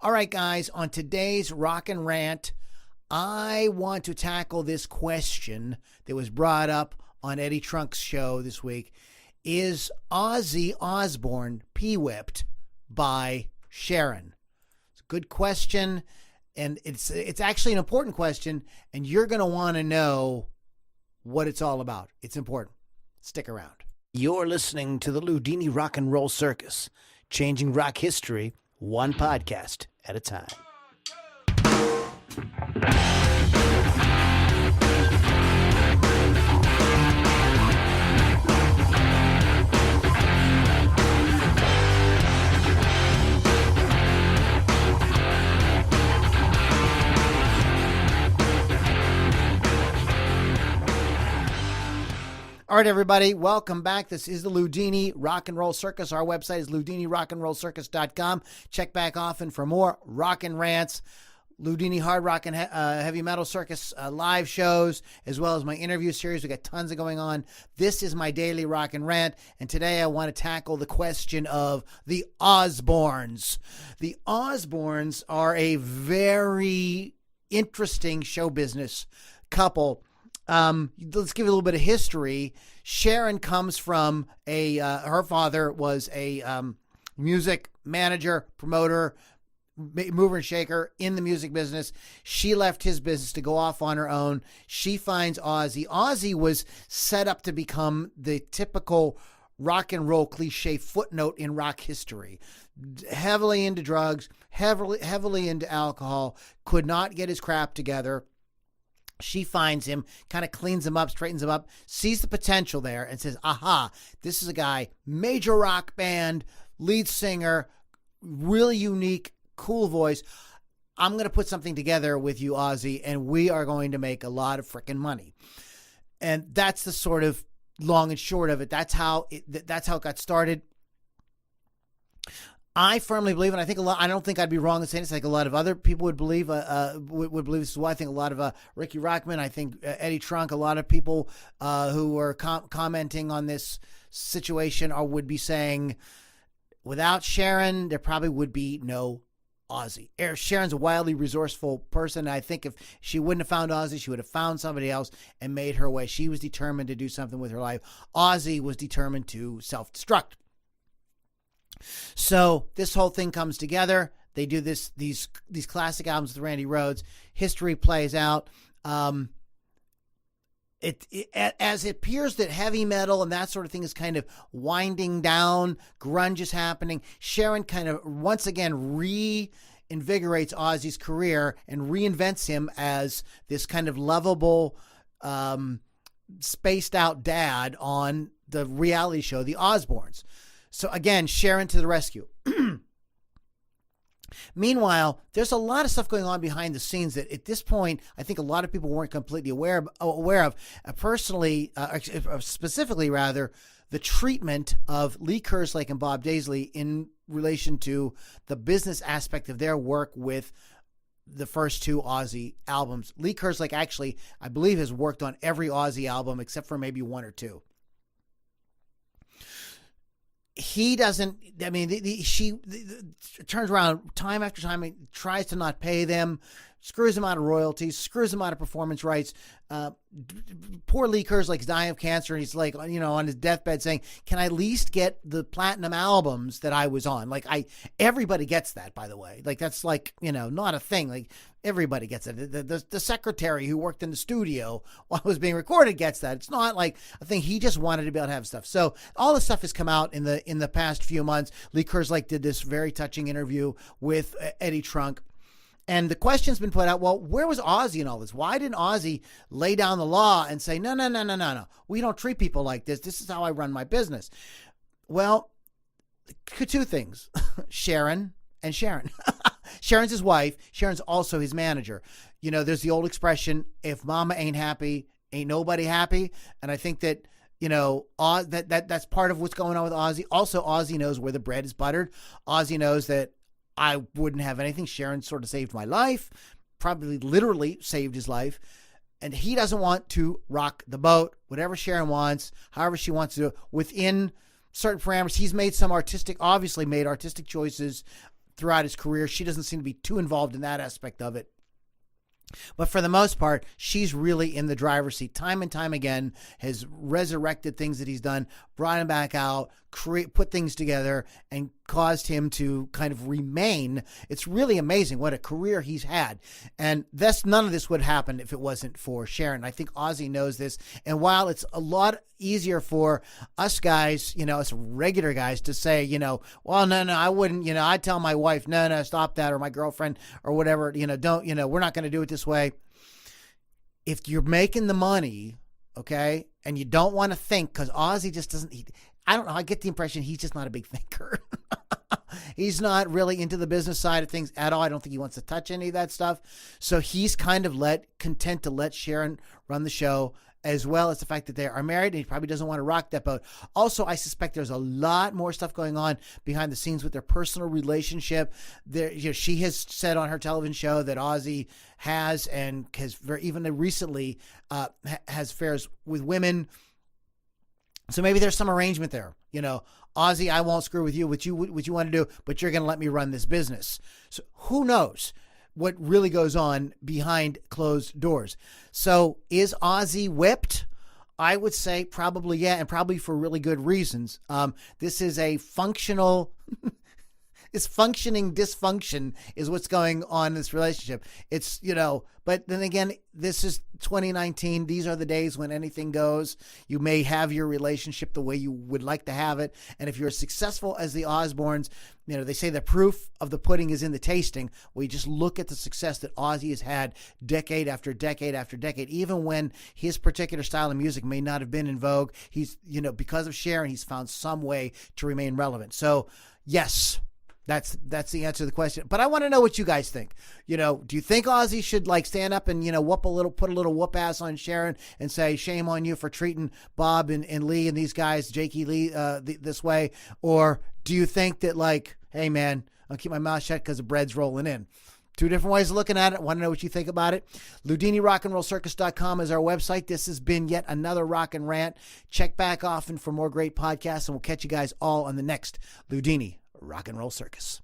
All right, guys, on today's Rockin' Rant, I want to tackle this question that was brought up on Eddie Trunk's show this week. Is Ozzy Osborne P-whipped by Sharon? It's a good question, and it's actually an important question, and you're going to want to know what it's all about. It's important. Stick around. You're listening to the Ludini Rock and Roll Circus, changing rock history one podcast at a time. All right, everybody, welcome back. This is the Ludini Rock and Roll Circus. Our website is ludinirockandrollcircus.com. Check back often for more Rockin' Rants, Ludini Hard Rock and Heavy Metal Circus live shows, as well as my interview series. We got tons of going on. This is my daily Rockin' Rant, and today I want to tackle the question of the Osbornes. The Osbornes are a very interesting show business couple. Let's give you a little bit of history. Sharon comes from her father was a music manager, promoter, mover and shaker in the music business. She left his business to go off on her own. She finds Ozzy. Ozzy was set up to become the typical rock and roll cliche footnote in rock history. Heavily into drugs, heavily into alcohol, could not get his crap together. She finds him, kind of cleans him up, straightens him up, sees the potential there and says, aha, this is a guy, major rock band, lead singer, really unique, cool voice. I'm going to put something together with you, Ozzy, and we are going to make a lot of freaking money. And that's the sort of long and short of it. That's how it got started. I firmly believe, and I think I don't think I'd be wrong in saying this, like a lot of other people would believe, would believe this is why I think a lot of Ricky Rockman, I think Eddie Trunk, a lot of people who are commenting on this situation would be saying, without Sharon, there probably would be no Ozzy. Sharon's a wildly resourceful person. I think if she wouldn't have found Ozzy, she would have found somebody else and made her way. She was determined to do something with her life. Ozzy was determined to self-destruct. So this whole thing comes together. They do these classic albums with Randy Rhoads. History plays out. As it appears that heavy metal and that sort of thing is kind of winding down, grunge is happening, Sharon kind of once again reinvigorates Ozzy's career and reinvents him as this kind of lovable, spaced out dad on the reality show, The Osbornes. So again, Sharon to the rescue. Meanwhile, there's a lot of stuff going on behind the scenes that at this point, I think a lot of people weren't completely aware of. Personally, specifically rather, the treatment of Lee Kerslake and Bob Daisley in relation to the business aspect of their work with the first two Ozzy albums. Lee Kerslake actually, I believe, has worked on every Ozzy album except for maybe one or two. He doesn't, I mean, she turns around time after time and tries to not pay them, screws them out of royalties, screws them out of performance rights. Poor Lee Kerslake's dying of cancer, and he's like, on his deathbed saying, can I at least get the platinum albums that I was on? Like, everybody gets that, by the way. Like, that's like, not a thing. Like, everybody gets it. The secretary who worked in the studio while it was being recorded gets that. It's not like a thing. He just wanted to be able to have stuff. So all this stuff has come out in the past few months. Lee Kerslake did this very touching interview with Eddie Trunk. And the question's been put out, well, where was Ozzy in all this? Why didn't Ozzy lay down the law and say, no, we don't treat people like this. This is how I run my business. Well, two things, Sharon and Sharon. Sharon's his wife. Sharon's also his manager. There's the old expression, if mama ain't happy, ain't nobody happy. And I think that, that's part of what's going on with Ozzy. Also, Ozzy knows where the bread is buttered. Ozzy knows that I wouldn't have anything. Sharon sort of saved my life, probably literally saved his life. And he doesn't want to rock the boat. Whatever Sharon wants, however she wants to do it, within certain parameters. He's made some obviously made artistic choices throughout his career. She doesn't seem to be too involved in that aspect of it. But for the most part, she's really in the driver's seat. Time and time again, has resurrected things that he's done, brought him back out, put things together, and caused him to kind of remain. It's really amazing what a career he's had. And none of this would happen if it wasn't for Sharon. I think Ozzy knows this. And while it's a lot easier for us guys, us regular guys to say, well, no, I wouldn't, I'd tell my wife, no, stop that, or my girlfriend or whatever, don't, we're not going to do it this way. If you're making the money, okay, and you don't want to think, because Ozzy just doesn't, I don't know, I get the impression he's just not a big thinker. He's not really into the business side of things at all. I don't think he wants to touch any of that stuff. So he's kind of content to let Sharon run the show, as well as the fact that they are married, and he probably doesn't want to rock that boat. Also, I suspect there's a lot more stuff going on behind the scenes with their personal relationship. She has said on her television show that Ozzy has even recently has affairs with women. So maybe there's some arrangement there. Ozzy, I won't screw with you, what you want to do, but you're going to let me run this business. So who knows what really goes on behind closed doors. So is Ozzy whipped? I would say probably, yeah, and probably for really good reasons. This is a functional, it's functioning dysfunction is what's going on in this relationship. It's, but then again, this is 2019. These are the days when anything goes. You may have your relationship the way you would like to have it. And if you're as successful as the Osbornes, they say the proof of the pudding is in the tasting. We just look at the success that Ozzy has had decade after decade after decade, even when his particular style of music may not have been in vogue. He's, because of Sharon, he's found some way to remain relevant. So yes, that's the answer to the question. But I want to know what you guys think. Do you think Ozzy should stand up and, put a little whoop ass on Sharon and say, shame on you for treating Bob and Lee and these guys, Jakey Lee, this way? Or do you think that hey man, I'll keep my mouth shut because the bread's rolling in? Two different ways of looking at it. Want to know what you think about it? LoudiniRockandRollCircus.com is our website. This has been yet another Rockin' Rant. Check back often for more great podcasts, and we'll catch you guys all on the next Loudini Rock and Roll Circus.